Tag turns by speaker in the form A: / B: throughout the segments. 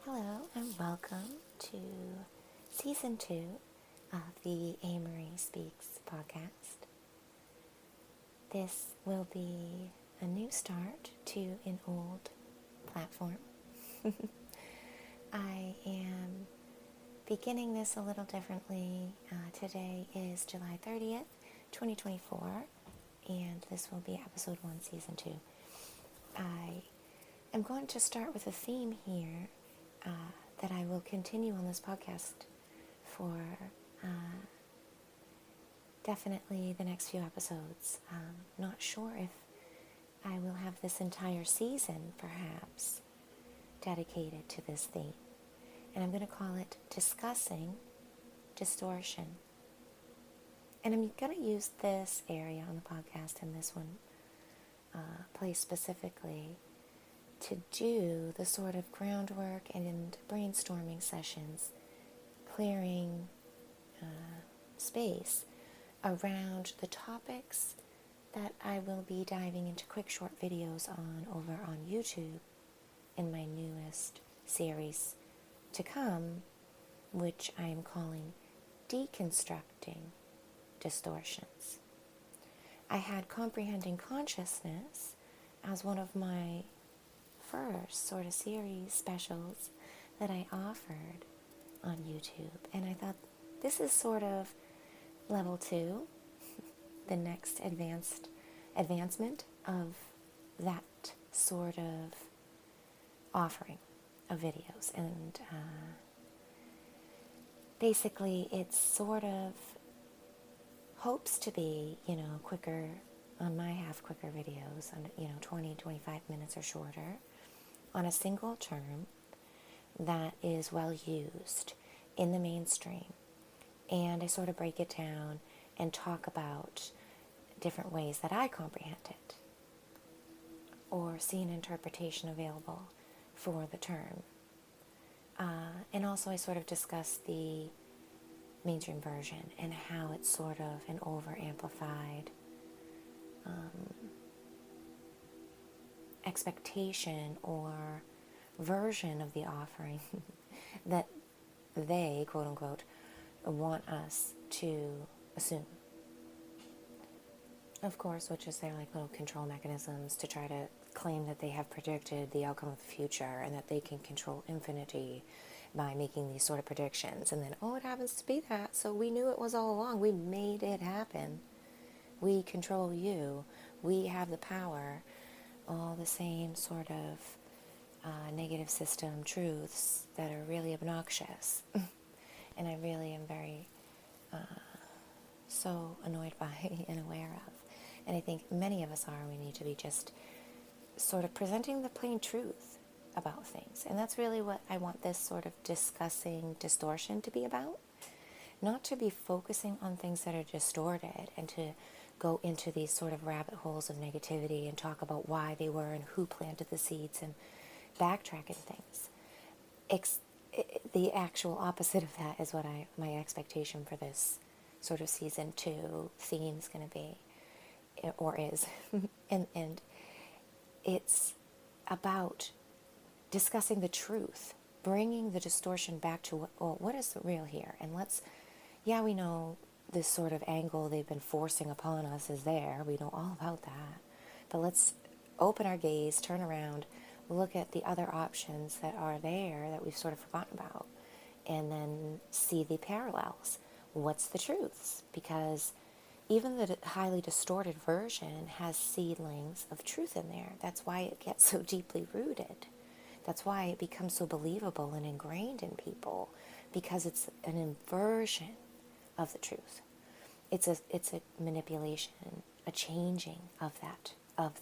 A: Hello and welcome to Season 2 of the aMarieSpeaks podcast. This will be a new start to an old platform. I am beginning this a little differently. Today is July 30th, 2024, and this will be episode 1, Season 2. I am going to start with a theme here that I will continue on this podcast for definitely the next few episodes. Not sure if I will have this entire season, perhaps, dedicated to this theme. And I'm going to call it Discussing Distortion. And I'm going to use this area on the podcast and this one place specifically to do the sort of groundwork and brainstorming sessions, clearing space around the topics that I will be diving into quick short videos on over on YouTube in my newest series to come, which I am calling Deconstructing Distortions. I had Comprehending Consciousness as one of my first sort of series specials that I offered on YouTube, and I thought this is sort of level 2, the next advancement of that sort of offering of videos. And basically it's sort of hopes to be, quicker, on my half quicker videos, 20, 25 minutes or shorter, on a single term that is well used in the mainstream. And I sort of break it down and talk about different ways that I comprehend it or see an interpretation available for the term. And also I sort of discuss the mainstream version and how it's sort of an over-amplified expectation or version of the offering that they, quote unquote, want us to assume. Of course, which is their little control mechanisms to try to claim that they have predicted the outcome of the future and that they can control infinity by making these sort of predictions. And then, it happens to be that, so we knew it was all along. We made it happen. We control you. We have the power. All the same sort of negative system truths that are really obnoxious. And I really am very so annoyed by and aware of. And I think many of us are. We need to be just sort of presenting the plain truth about things. And that's really what I want this sort of discussing distortion to be about. Not to be focusing on things that are distorted and to go into these sort of rabbit holes of negativity and talk about why they were and who planted the seeds and backtracking things. The actual opposite of that is what my expectation for this sort of season 2 theme is going to be, or is. and it's about discussing the truth, bringing the distortion back to what is real here. And we know this sort of angle they've been forcing upon us is there. We know all about that. But let's open our gaze, turn around, look at the other options that are there that we've sort of forgotten about, and then see the parallels. What's the truths? Because even the highly distorted version has seedlings of truth in there. That's why it gets so deeply rooted. That's why it becomes so believable and ingrained in people, because it's an inversion of the truth. It's a manipulation, a changing of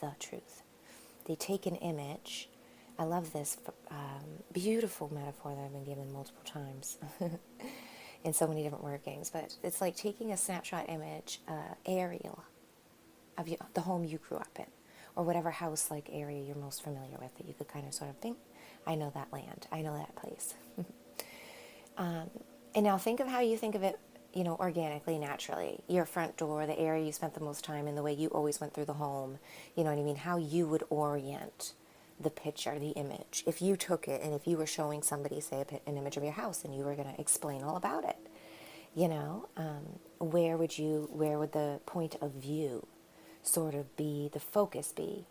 A: the truth. They take an image. I love this beautiful metaphor that I've been given multiple times in so many different workings, but it's like taking a snapshot image, aerial, of the home you grew up in, or whatever house-like area you're most familiar with, that you could kind of sort of think, I know that land, I know that place. And now think of how you think of it, organically, naturally. Your front door, the area you spent the most time in, the way you always went through the home, you know what I mean? How you would orient the picture, the image. If you took it and if you were showing somebody, say, an image of your house and you were going to explain all about it, where would the point of view sort of be, the focus be?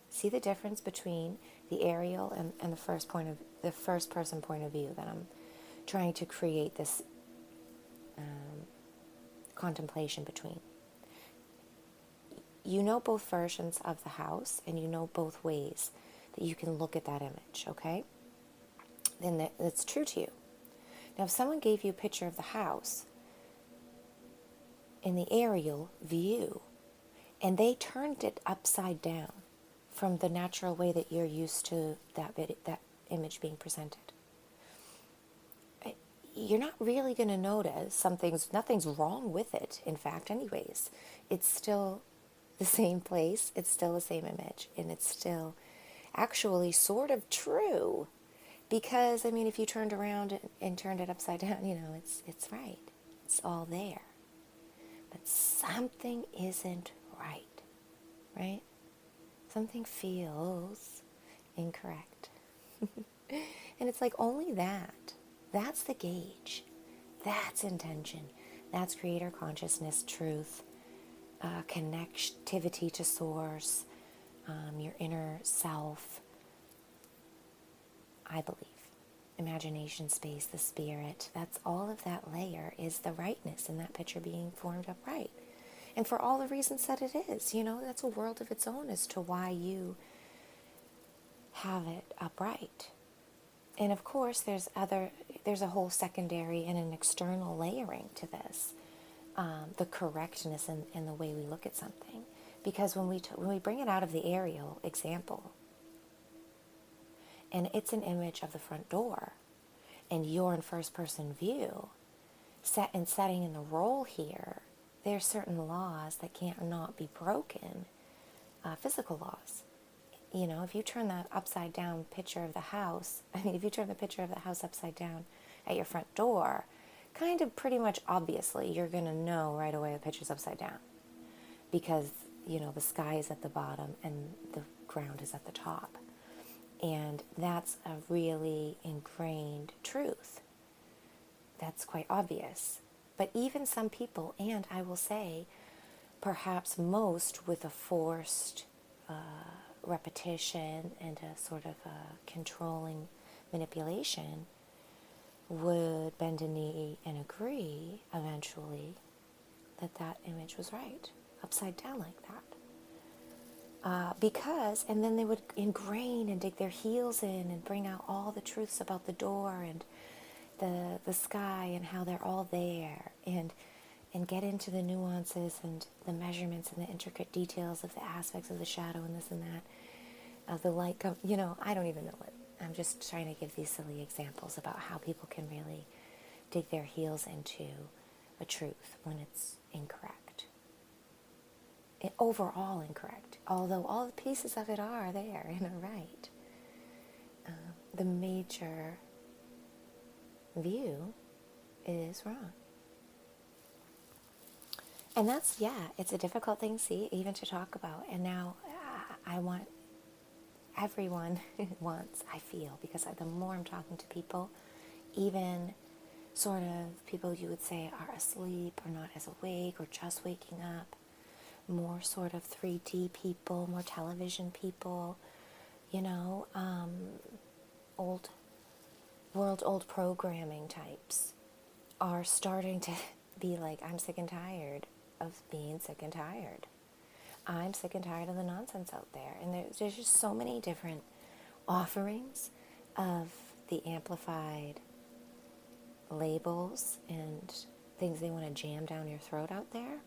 A: See the difference between the aerial and the first person point of view that I'm trying to create this contemplation between. You know both versions of the house, and you know both ways that you can look at that image, okay? Then that's true to you. Now, if someone gave you a picture of the house in the aerial view, and they turned it upside down from the natural way that you're used to that image being presented, you're not really going to notice nothing's wrong with it. In fact, anyways, it's still the same place, it's still the same image, and it's still actually sort of true. Because, I mean, if you turned around and turned it upside down, it's right. It's all there. But something isn't right? Something feels incorrect. And it's like only that's the gauge. That's intention. That's creator consciousness, truth, connectivity to source, your inner self, I believe. Imagination space, the spirit, that's all of that layer is the rightness in that picture being formed upright. And for all the reasons that it is, that's a world of its own as to why you have it upright. And of course, there's a whole secondary and an external layering to this, the correctness in the way we look at something. Because when we bring it out of the aerial example, and it's an image of the front door, and you're in first person view, setting in the role here, there's certain laws that can't not be broken, physical laws. If you turn that upside down picture of the house, if you turn the picture of the house upside down at your front door, kind of pretty much obviously you're going to know right away the picture's upside down. Because, the sky is at the bottom and the ground is at the top. And that's a really ingrained truth. That's quite obvious. But even some people, and I will say, perhaps most with a forced repetition and a sort of a controlling manipulation, would bend a knee and agree eventually that image was right, upside down like that. And then they would ingrain and dig their heels in and bring out all the truths about the door and the sky and how they're all there, and get into the nuances and the measurements and the intricate details of the aspects of the shadow and this and that, of the light. I don't even know it. I'm just trying to give these silly examples about how people can really dig their heels into a truth when it's incorrect. Overall incorrect, although all the pieces of it are there and are right. The major view is wrong. And that's, it's a difficult thing, even to talk about. And now I want everyone wants, I feel, because the more I'm talking to people, even sort of people you would say are asleep or not as awake or just waking up, more sort of 3D people, more television people, old programming types are starting to be like, I'm sick and tired of being sick and tired. I'm sick and tired of the nonsense out there. And there's just so many different offerings of the amplified labels and things they want to jam down your throat out there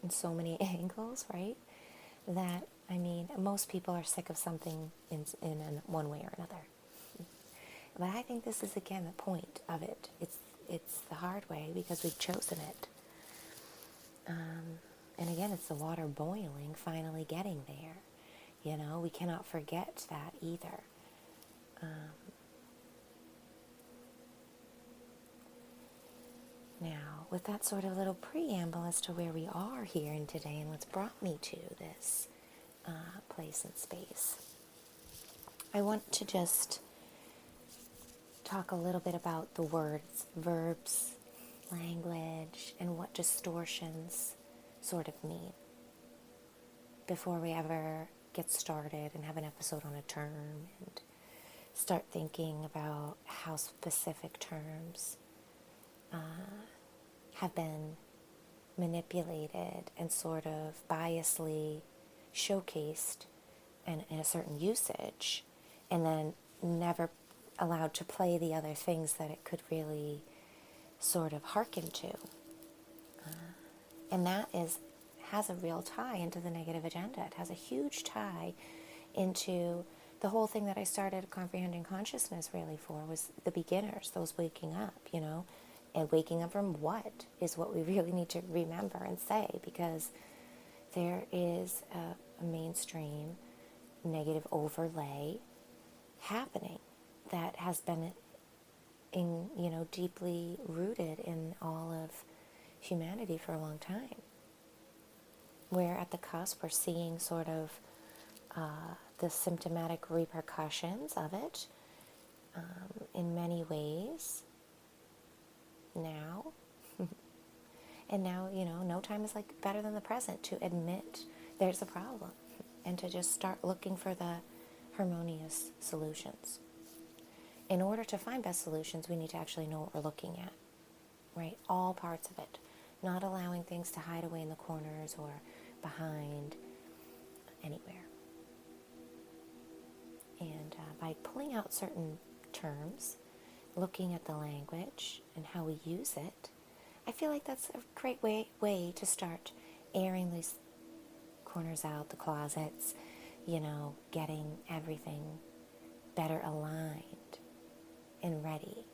A: in so many angles, right? That, most people are sick of something in one way or another. But I think this is, again, the point of it. It's the hard way because we've chosen it. And again, it's the water boiling, finally getting there. We cannot forget that either. Now, with that sort of little preamble as to where we are here and today and what's brought me to this place and space. I want to just talk a little bit about the words, verbs, language, and what distortions sort of mean before we ever get started and have an episode on a term and start thinking about how specific terms have been manipulated and sort of biasly showcased in a certain usage, and then never allowed to play the other things that it could really sort of hearken to. And that has a real tie into the negative agenda. It has a huge tie into the whole thing that I started Comprehending Consciousness really for, was the beginners, those waking up, and waking up from what is what we really need to remember and say, because there is a mainstream negative overlay happening that has been deeply rooted in all of humanity for a long time. We're at the cusp, we're seeing sort of the symptomatic repercussions of it in many ways now. And now, no time is better than the present to admit there's a problem and to just start looking for the harmonious solutions. In order to find best solutions, we need to actually know what we're looking at, right? All parts of it, not allowing things to hide away in the corners or behind anywhere. And by pulling out certain terms, looking at the language and how we use it, I feel like that's a great way to start airing these corners out, the closets, getting everything better aligned and ready.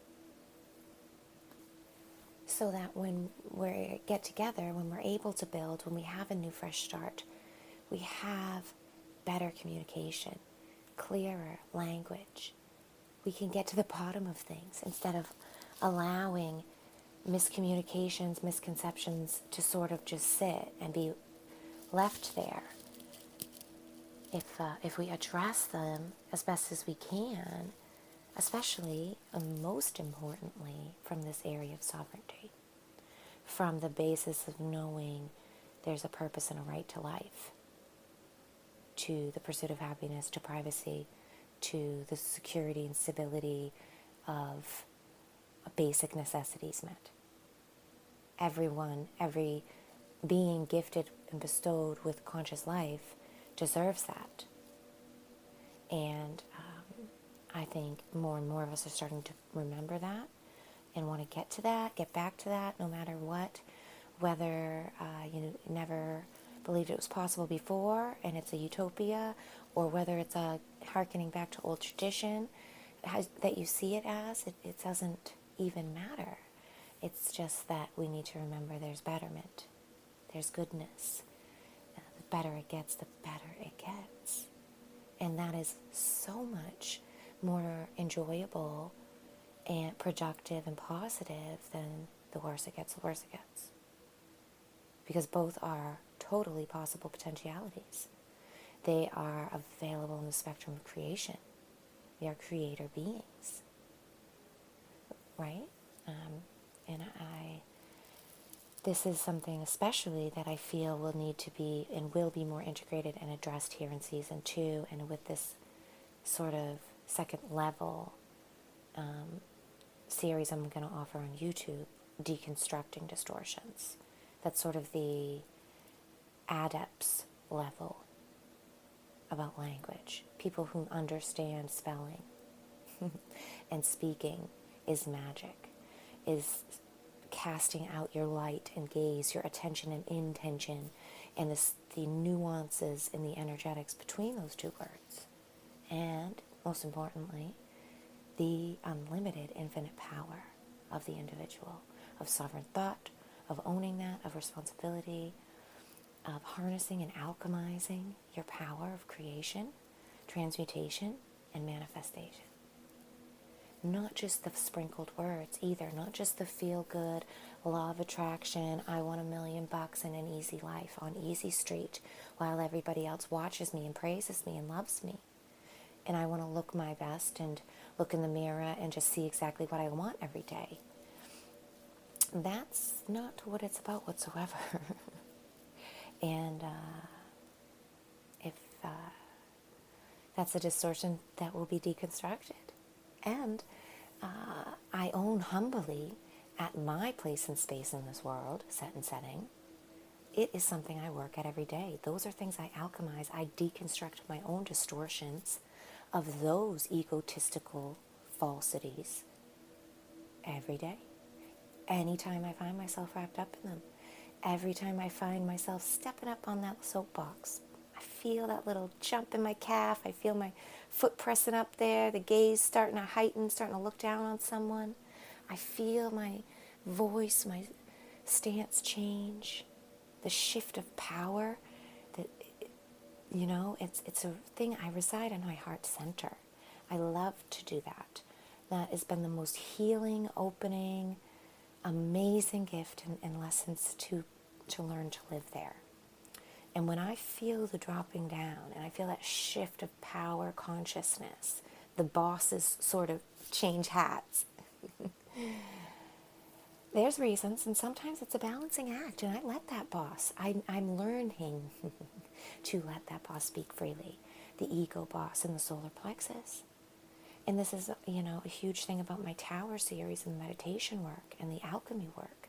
A: So that when we get together, when we're able to build, when we have a new fresh start, we have better communication, clearer language. We can get to the bottom of things instead of allowing miscommunications, misconceptions to sort of just sit and be left there. If we address them as best as we can, especially and most importantly from this area of sovereignty, from the basis of knowing there's a purpose and a right to life, to the pursuit of happiness, to privacy, to the security and stability of basic necessities met. Everyone, every being gifted and bestowed with conscious life deserves that. And I think more and more of us are starting to remember that and want to get back to that, no matter what, whether you never believed it was possible before and it's a utopia, or whether it's a hearkening back to old tradition that you see it as, it doesn't even matter. It's just that we need to remember there's betterment, there's goodness. The better it gets, the better it gets. And that is so much more enjoyable and productive and positive than the worse it gets, the worse it gets. Because both are totally possible potentialities. They are available in the spectrum of creation. We are creator beings, right? This is something especially that I feel will need to be and will be more integrated and addressed here in season 2, and with this sort of second level series I'm going to offer on YouTube, Deconstructing Distortions. That's sort of the adepts level about language. People who understand spelling and speaking is magic, is casting out your light and gaze, your attention and intention, and the nuances in the energetics between those two words. And, most importantly, the unlimited infinite power of the individual, of sovereign thought, of owning that, of responsibility, of harnessing and alchemizing your power of creation, transmutation, and manifestation. not just the sprinkled words either, not just the feel-good, law of attraction, I want $1,000,000 and an easy life on easy street while everybody else watches me and praises me and loves me. And I want to look my best and look in the mirror and just see exactly what I want every day. That's not what it's about whatsoever. And if that's a distortion that will be deconstructed. And I own humbly at my place and space in this world, set and setting. It is something I work at every day. Those are things I alchemize. I deconstruct my own distortions of those egotistical falsities every day. Anytime I find myself wrapped up in them. Every time I find myself stepping up on that soapbox, I feel that little jump in my calf. I feel my foot pressing up there, the gaze starting to heighten, starting to look down on someone. I feel my voice, my stance change, the shift of power. That, it's a thing. I reside in my heart center. I love to do that. That has been the most healing, opening, amazing gift and lessons to learn to live there. And when I feel the dropping down and I feel that shift of power consciousness, the bosses sort of change hats. There's reasons, and sometimes it's a balancing act, and I let that boss. I'm learning to let that boss speak freely, the ego boss and the solar plexus. And this is, a huge thing about my Tower series and the meditation work and the alchemy work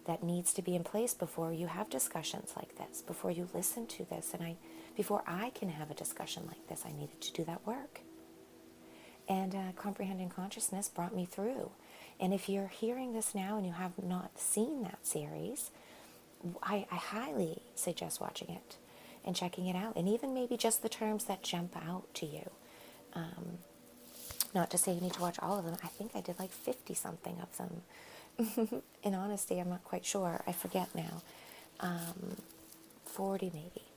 A: that needs to be in place before you have discussions like this, before you listen to this. And before I can have a discussion like this, I needed to do that work. And Comprehending Consciousness brought me through. And if you're hearing this now and you have not seen that series, I highly suggest watching it and checking it out. And even maybe just the terms that jump out to you. Not to say you need to watch all of them. I think I did like 50-something of them. In honesty, I'm not quite sure. I forget now. 40 maybe.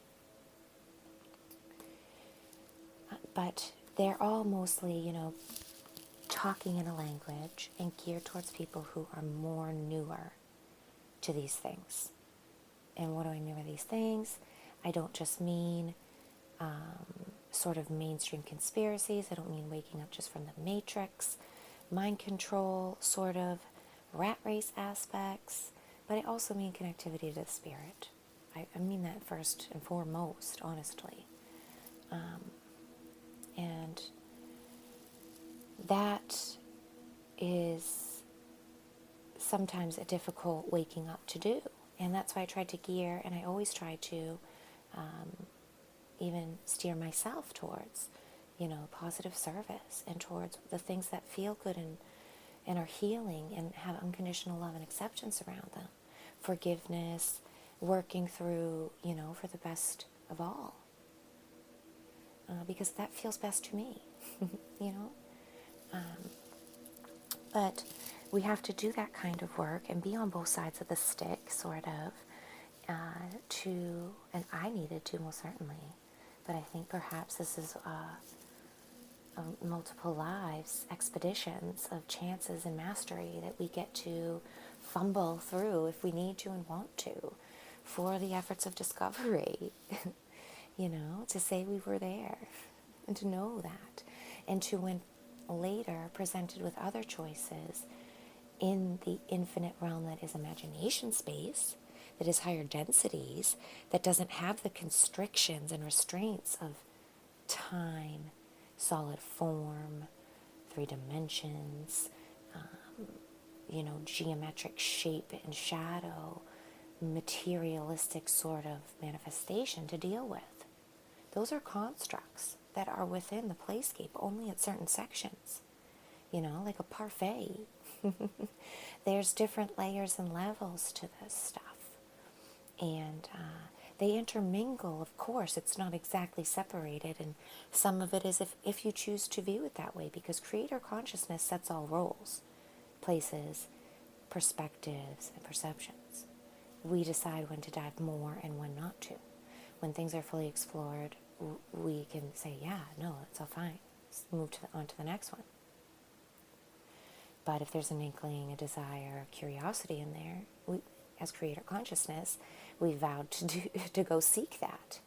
A: But they're all mostly, talking in a language and geared towards people who are more newer to these things. And what do I mean by these things? I don't just mean sort of mainstream conspiracies. I don't mean waking up just from the matrix, mind control, sort of rat race aspects, but I also mean connectivity to the spirit. I mean that first and foremost, honestly. And that is sometimes a difficult waking up to do. And that's why I tried to gear, and I always try to even steer myself towards, positive service and towards the things that feel good and are healing and have unconditional love and acceptance around them. Forgiveness, working through, for the best of all. Because that feels best to me, But we have to do that kind of work and be on both sides of the stick, sort of, and I needed to, most certainly. But I think perhaps this is multiple lives, expeditions of chances and mastery that we get to fumble through if we need to and want to for the efforts of discovery, to say we were there and to know that. And to, when later presented with other choices in the infinite realm that is imagination space, that is higher densities, that doesn't have the constrictions and restraints of time, solid form, 3 dimensions, geometric shape and shadow, materialistic sort of manifestation to deal with. Those are constructs that are within the playscape only at certain sections, like a parfait. There's different layers and levels to this stuff. And they intermingle, of course. It's not exactly separated, and some of it is if you choose to view it that way, because creator consciousness sets all roles, places, perspectives, and perceptions. We decide when to dive more and when not to. When things are fully explored, we can say, yeah, no, it's all fine. Let's move on to the next one. But if there's an inkling, a desire, a curiosity in there, we, as creator consciousness, we vowed to go seek that.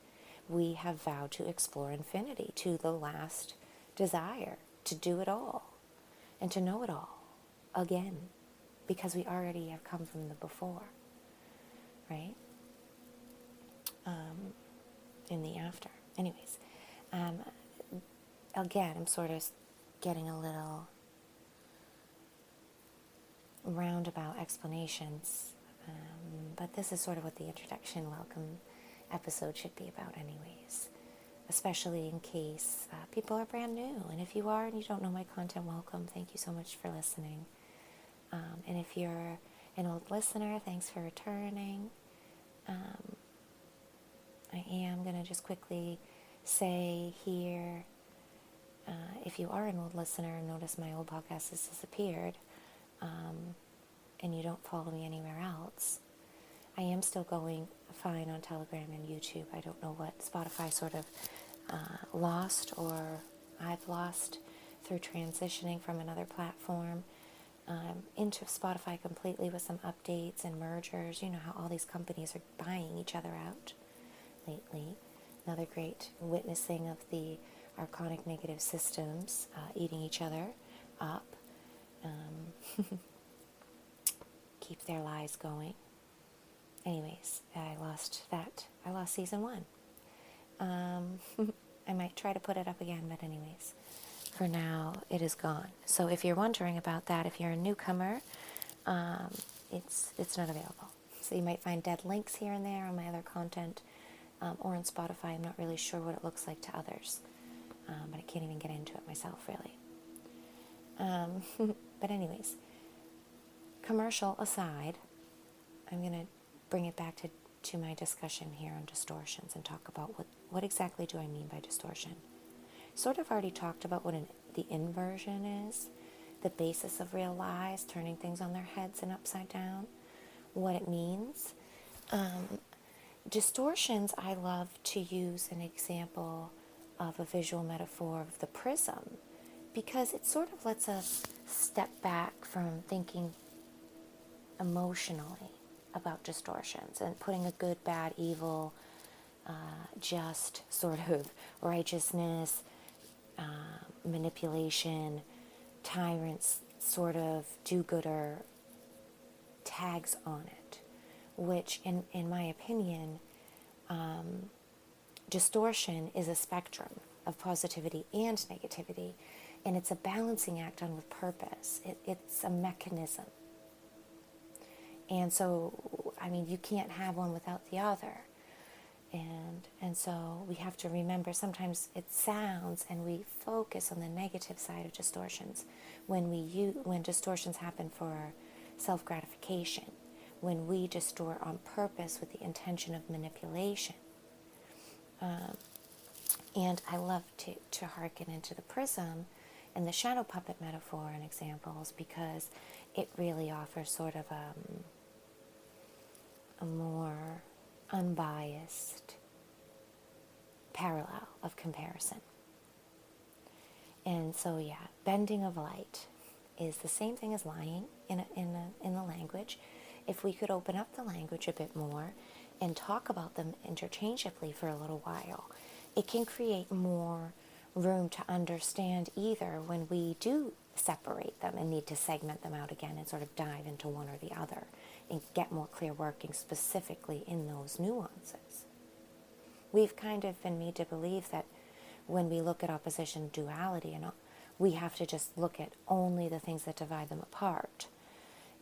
A: We have vowed to explore infinity to the last desire, to do it all and to know it all again, because we already have come from the before, right? In the after. Anyways, again, I'm sort of getting a little roundabout explanations, but this is sort of what the introduction welcome episode should be about anyways, especially in case people are brand new. And if you are and you don't know my content, welcome. Thank you so much for listening. And if you're an old listener, thanks for returning. I am going to just quickly say here, if you are an old listener and notice my old podcast has disappeared, and you don't follow me anywhere else, I am still going fine on Telegram and YouTube. I don't know what Spotify sort of lost, or I've lost through transitioning from another platform into Spotify completely with some updates and mergers. You know how all these companies are buying each other out lately. Another great witnessing of the archonic negative systems eating each other up. Keep their lies going. Anyways, I lost that. I lost season 1. I might try to put it up again, but anyways, for now, it is gone. So if you're wondering about that, if you're a newcomer, it's not available. So you might find dead links here and there on my other content, or on Spotify. I'm not really sure what it looks like to others, but I can't even get into it myself, really. But anyways, commercial aside, I'm going to bring it back to my discussion here on distortions and talk about what exactly do I mean by distortion. Sort of already talked about what the inversion is, the basis of real lies, turning things on their heads and upside down, what it means. Distortions, I love to use an example of a visual metaphor of the prism, because it sort of lets us step back from thinking emotionally about distortions and putting a good, bad, evil, just sort of righteousness, manipulation, tyrants, sort of do-gooder tags on it, which in my opinion, distortion is a spectrum of positivity and negativity, and it's a balancing act done with purpose. It's a mechanism. And so, I mean, you can't have one without the other. And so we have to remember, sometimes it sounds and we focus on the negative side of distortions when distortions happen for self-gratification, when we distort on purpose with the intention of manipulation. And I love to hearken into the prism and the shadow puppet metaphor and examples, because it really offers sort of a more unbiased parallel of comparison. And so, yeah, bending of light is the same thing as lying in the language. If we could open up the language a bit more and talk about them interchangeably for a little while, it can create more room to understand either when we do separate them and need to segment them out again and sort of dive into one or the other and get more clear working specifically in those nuances. We've kind of been made to believe that when we look at opposition duality, and we have to just look at only the things that divide them apart.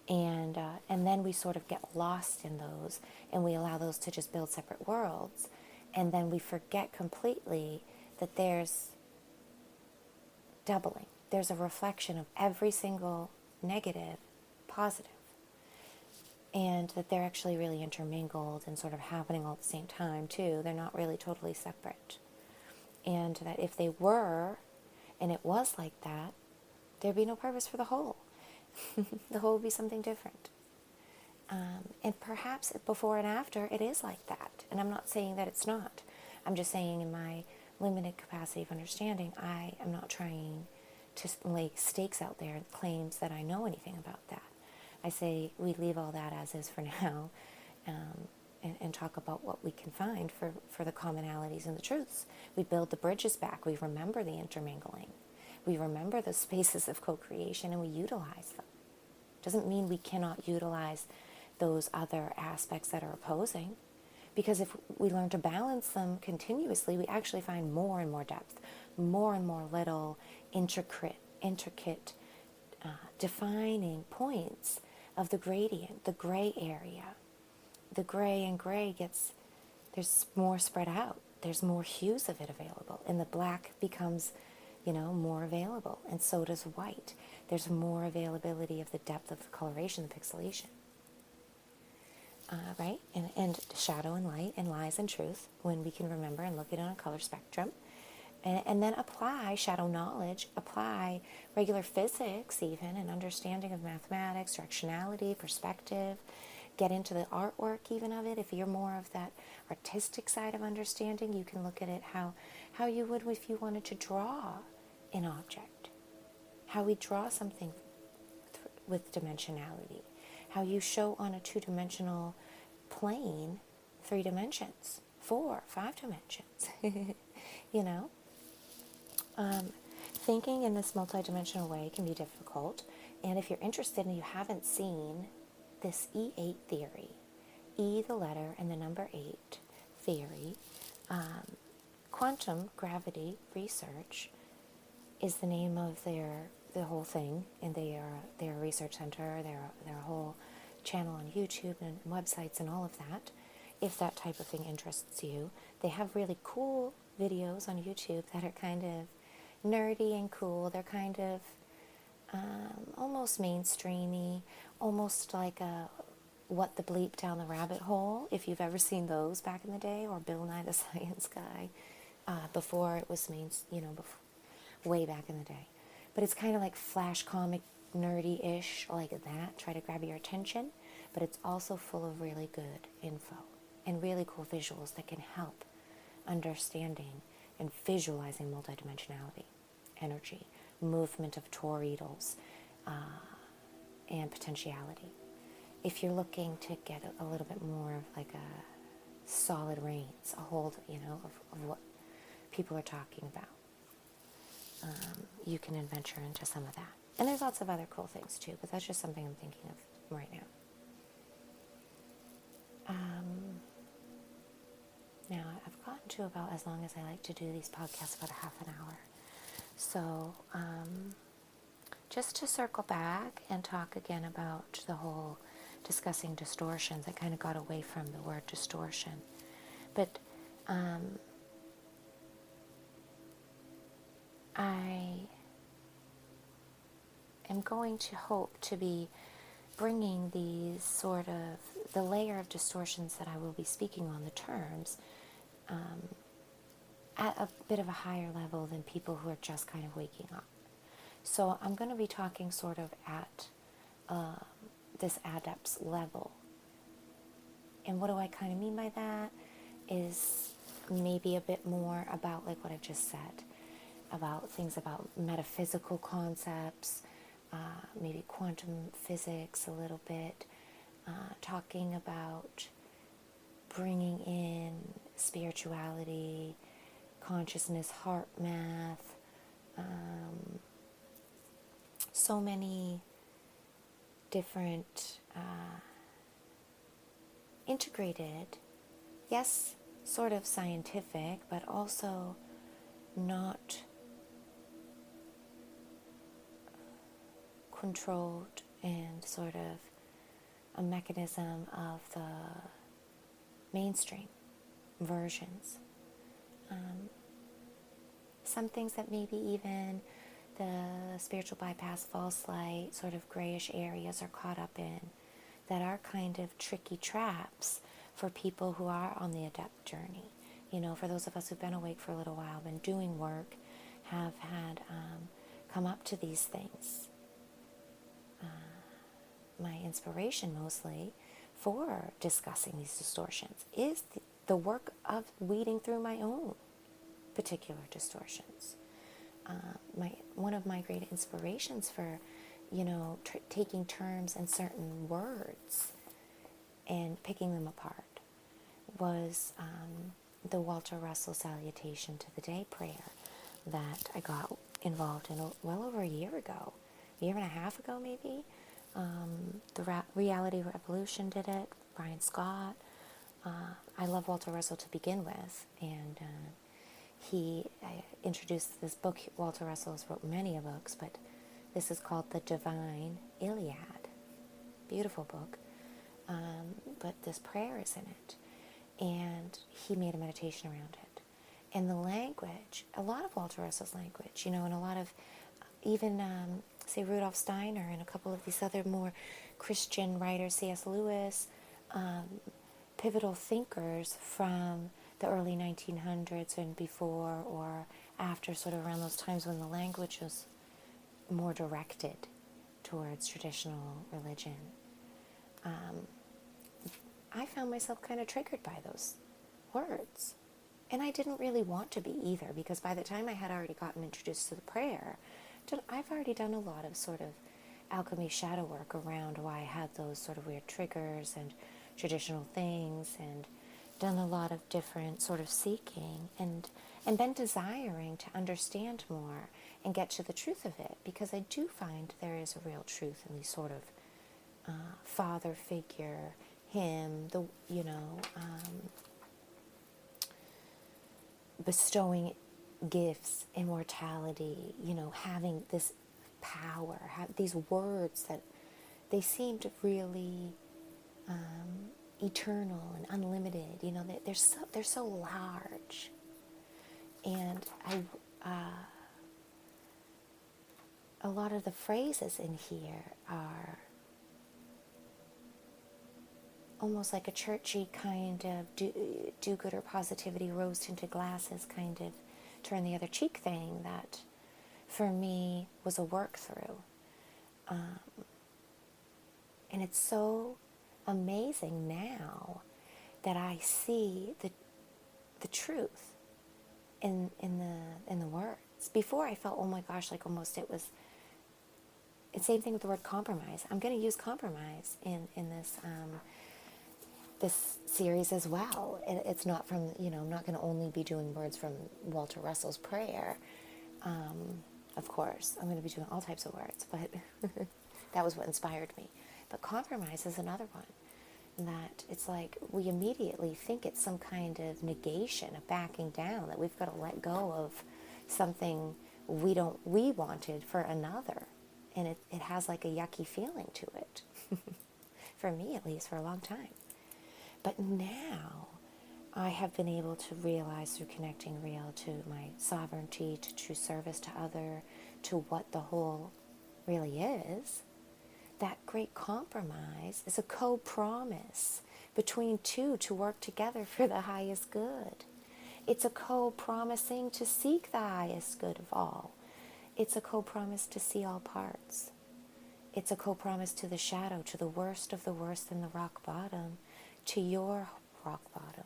A: And then we sort of get lost in those, and we allow those to just build separate worlds. And then we forget completely that there's doubling. There's a reflection of every single negative, positive. And that they're actually really intermingled and sort of happening all at the same time, too. They're not really totally separate. And that if they were, and it was like that, there'd be no purpose for the whole. The whole would be something different. And perhaps before and after, it is like that. And I'm not saying that it's not. I'm just saying in my limited capacity of understanding, I am not trying to lay stakes out there and claims that I know anything about that. I say we leave all that as is for now, and talk about what we can find for the commonalities and the truths. We build the bridges back. We remember the intermingling. We remember the spaces of co-creation, and we utilize them. Doesn't mean we cannot utilize those other aspects that are opposing, because if we learn to balance them continuously, we actually find more and more depth, more and more little intricate defining points of the gradient, the gray area. The gray and gray there's more spread out. There's more hues of it available, and the black becomes, more available, and so does white. There's more availability of the depth of the coloration, the pixelation. Right? And shadow and light and lies and truth, when we can remember and look at it on a color spectrum. And then apply shadow knowledge, apply regular physics even, and understanding of mathematics, directionality, perspective. Get into the artwork even of it. If you're more of that artistic side of understanding, you can look at it how you would if you wanted to draw an object. How we draw something with dimensionality. How you show on a 2-dimensional plane 3 dimensions, 4, 5 dimensions. Thinking in this multidimensional way can be difficult. And if you're interested and you haven't seen this E8 theory, E the letter and the number 8 theory, quantum gravity research is the name of the whole thing, and their research center, their whole channel on YouTube and websites and all of that. If that type of thing interests you, they have really cool videos on YouTube that are kind of nerdy and cool. They're kind of almost mainstreamy, almost like a what the bleep down the rabbit hole, if you've ever seen those back in the day, or Bill Nye the Science Guy, before it was way back in the day. But it's kind of like flash comic, nerdy-ish, like that, try to grab your attention, but it's also full of really good info and really cool visuals that can help understanding and visualizing multidimensionality, energy, movement of toroidals, and potentiality. If you're looking to get a little bit more of like a solid reins, a hold, of what people are talking about, you can adventure into some of that. And there's lots of other cool things too, but that's just something I'm thinking of right now. Now, I've gotten to about as long as I like to do these podcasts, about a half an hour. So, just to circle back and talk again about the whole discussing distortions, I kind of got away from the word distortion. But I am going to hope to be bringing these sort of, the layer of distortions that I will be speaking on, the terms, at a bit of a higher level than people who are just kind of waking up. So I'm going to be talking sort of at this adept's level. And what do I kind of mean by that is maybe a bit more about like what I just said, about things about metaphysical concepts, maybe quantum physics a little bit, talking about bringing in spirituality, consciousness, heart math, so many different integrated, yes, sort of scientific, but also not controlled and sort of a mechanism of the mainstream versions. Some things that maybe even the spiritual bypass, false light, sort of grayish areas are caught up in, that are kind of tricky traps for people who are on the adept journey. For those of us who've been awake for a little while, been doing work, have had come up to these things. My inspiration mostly for discussing these distortions is the work of weeding through my own particular distortions. one of my great inspirations for, taking terms and certain words and picking them apart was the Walter Russell Salutation to the Day prayer that I got involved in well over a year and a half ago maybe. The Reality Revolution did it, Brian Scott. I love Walter Russell to begin with, and he introduced this book. Walter Russell has wrote many books, but this is called The Divine Iliad. Beautiful book. But this prayer is in it. And he made a meditation around it. And the language, a lot of Walter Russell's language, and a lot of even, say, Rudolf Steiner and a couple of these other more Christian writers, C.S. Lewis, pivotal thinkers from the early 1900s and before or after, sort of around those times when the language was more directed towards traditional religion. I found myself kind of triggered by those words. And I didn't really want to be either, because by the time I had already gotten introduced to the prayer, I've already done a lot of sort of alchemy shadow work around why I had those sort of weird triggers and traditional things, and done a lot of different sort of seeking and been desiring to understand more and get to the truth of it, because I do find there is a real truth in these sort of father figure, him, bestowing gifts, immortality, having this power, these words that they seemed really eternal and unlimited. They're so large, and a lot of the phrases in here are almost like a churchy kind of do-gooder positivity, rose-tinted glasses kind of turn the other cheek thing that for me was a work through. And it's so amazing now that I see the truth in the words. Before I felt, oh my gosh, like almost it was. And same thing with the word compromise. I'm going to use compromise in this series as well. It's not from, I'm not going to only be doing words from Walter Russell's prayer. Of course, I'm going to be doing all types of words, but that was what inspired me. But compromise is another one, that it's like we immediately think it's some kind of negation, a backing down, that we've got to let go of something we wanted for another. And it has like a yucky feeling to it. For me, at least, for a long time. But now I have been able to realize through connecting real to my sovereignty, to true service to other, to what the whole really is, that great compromise is a co-promise between two to work together for the highest good. It's a co-promising to seek the highest good of all. It's a co-promise to see all parts. It's a co-promise to the shadow, to the worst of the worst in the rock bottom, to your rock bottom,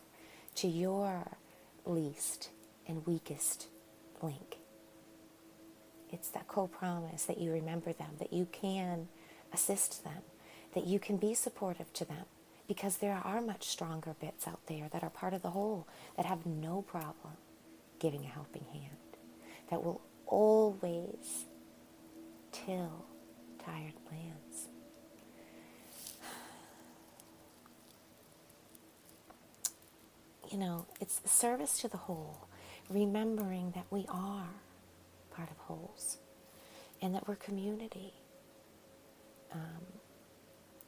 A: to your least and weakest link. It's that co-promise that you remember them, that you can assist them, that you can be supportive to them, because there are much stronger bits out there that are part of the whole, that have no problem giving a helping hand, that will always till tired lands. It's service to the whole, remembering that we are part of wholes and that we're community.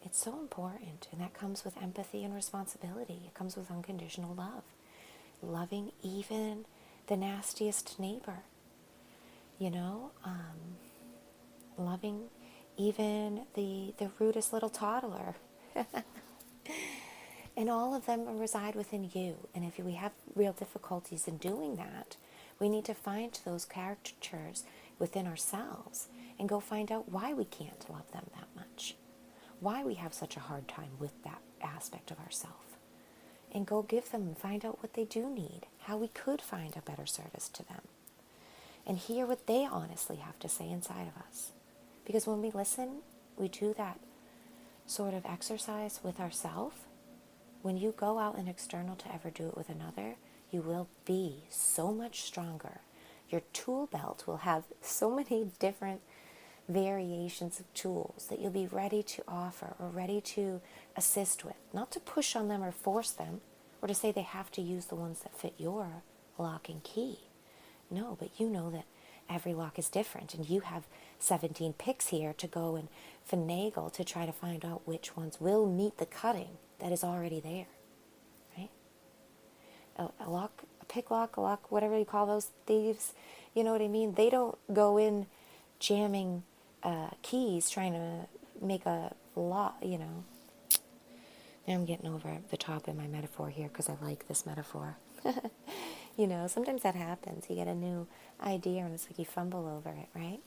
A: It's so important, and that comes with empathy and responsibility. It comes with unconditional love, loving even the nastiest neighbor, loving even the rudest little toddler. And all of them reside within you. And if we have real difficulties in doing that, we need to find those caricatures within ourselves and go find out why we can't love them that much, why we have such a hard time with that aspect of ourselves, and go give them and find out what they do need, how we could find a better service to them. and hear what they honestly have to say inside of us. Because when we listen, we do that sort of exercise with ourselves. When you go out and external to ever do it with another, you will be so much stronger. Your tool belt will have so many different variations of tools that you'll be ready to offer or ready to assist with. Not to push on them or force them, or to say they have to use the ones that fit your lock and key. No, but you know that every lock is different, and you have 17 picks here to go and finagle to try to find out which ones will meet the cutting that is already there, right? A lock, a pick lock, a lock, whatever you call those thieves, you know what I mean? They don't go in jamming keys trying to make a lock, you know. Now I'm getting over the top in my metaphor here because I like this metaphor. You know, sometimes that happens. You get a new idea and it's like you fumble over it, right?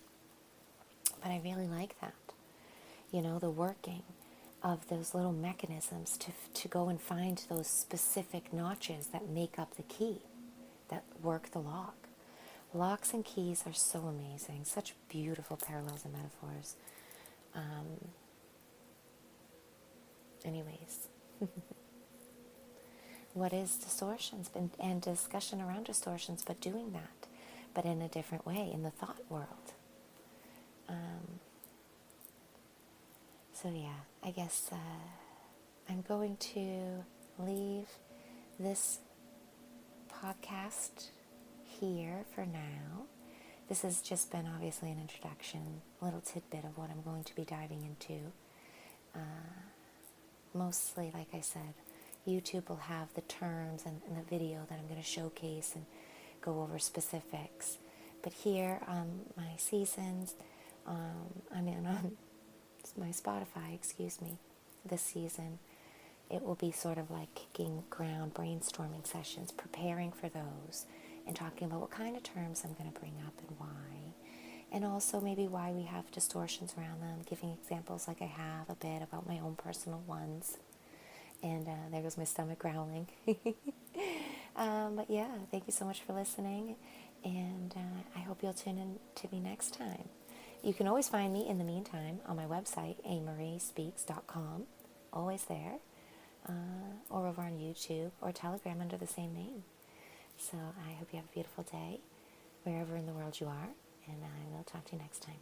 A: But I really like that. You know, the working of those little mechanisms to go and find those specific notches that make up the key, that work the lock. Locks and keys are so amazing. Such beautiful parallels and metaphors. Anyways. What is distortions and discussion around distortions, but doing that, but in a different way, in the thought world. So yeah, I guess I'm going to leave this podcast here for now. This has just been obviously an introduction, a little tidbit of what I'm going to be diving into. Mostly, like I said, YouTube will have the terms and the video that I'm going to showcase and go over specifics. But here on my seasons, I'm in on my Spotify, this season, it will be sort of like kicking ground, brainstorming sessions, preparing for those, and talking about what kind of terms I'm going to bring up and why. And also maybe why we have distortions around them, giving examples like I have a bit about my own personal ones. And there goes my stomach growling. But yeah, thank you so much for listening. And I hope you'll tune in to me next time. You can always find me in the meantime on my website, aMarieSpeaks.com. Always there. Or over on YouTube or Telegram under the same name. So I hope you have a beautiful day wherever in the world you are. And I will talk to you next time.